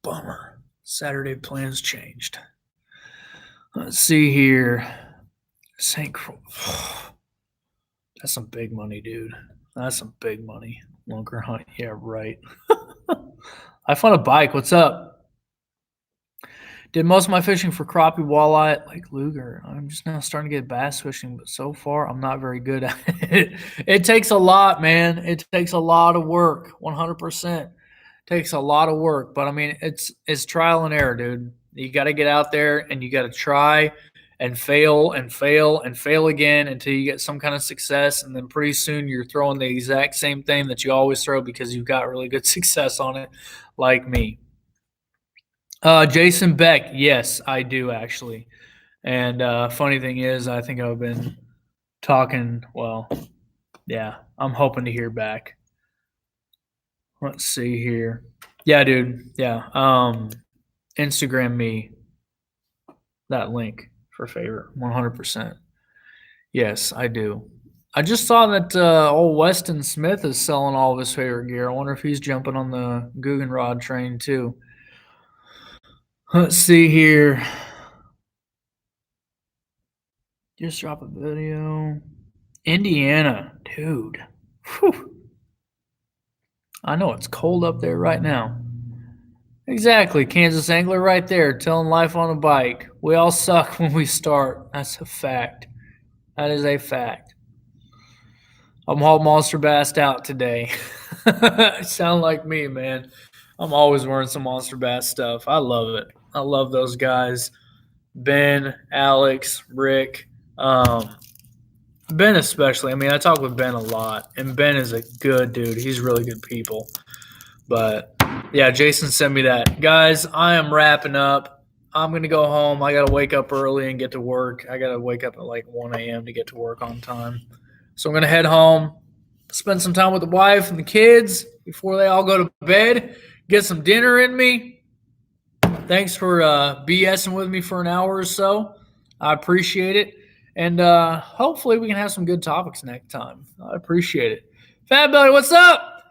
Bummer. Saturday plans changed. Let's see here. St. Croix. That's some big money, dude. That's some big money. Lunker hunt. Yeah, right. I found a bike. What's up? Did most of my fishing for crappie, walleye, like Luger. I'm just now starting to get bass fishing, but so far I'm not very good at it. It takes a lot, man. It takes a lot of work. 100% takes a lot of work. But I mean, it's trial and error, dude. You got to get out there and you got to try and fail and fail and fail again until you get some kind of success, and then pretty soon you're throwing the exact same thing that you always throw because you've got really good success on it, like me. Jason Beck, yes, I do actually. And funny thing is, I think I've been talking. Well, yeah, I'm hoping to hear back. Let's see here. Yeah, dude. Yeah. Instagram me that link for favorite. 100%. Yes, I do. I just saw that old Weston Smith is selling all of his favorite gear. I wonder if he's jumping on the Guggenrod train too. Let's see here. Just drop a video. Indiana, dude. Whew. I know it's cold up there right now. Exactly. Kansas Angler right there, telling life on a bike. We all suck when we start. That's a fact. That is a fact. I'm all monster bassed out today. Sound like me, man. I'm always wearing some Monster Bass stuff. I love it. I love those guys. Ben, Alex, Rick, Ben especially. I mean, I talk with Ben a lot, and Ben is a good dude. He's really good people. But yeah, Jason sent me that. Guys, I am wrapping up. I'm going to go home. I got to wake up early and get to work. I got to wake up at like 1 a.m. to get to work on time. So I'm going to head home, spend some time with the wife and the kids before they all go to bed, get some dinner in me. Thanks for BSing with me for an hour or so. I appreciate it. And hopefully we can have some good topics next time. I appreciate it. Fat Belly, what's up?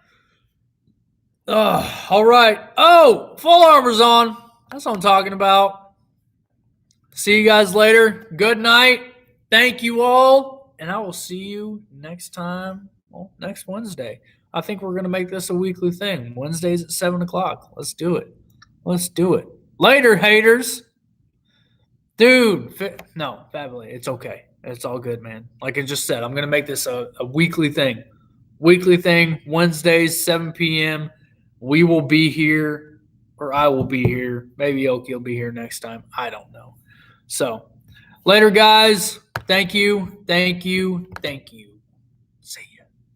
All right. Oh, full armor's on. That's what I'm talking about. See you guys later. Good night. Thank you all. And I will see you next time. Well, next Wednesday. I think we're going to make this a weekly thing. Wednesdays at 7 o'clock. Let's do it. Let's do it. Later, haters. Dude. No, Fably. It's okay. It's all good, man. Like I just said, I'm going to make this a weekly thing. Weekly thing. Wednesdays, 7 p.m. We will be here, or I will be here. Maybe Oki will be here next time. I don't know. So, later, guys. Thank you. Thank you. Thank you.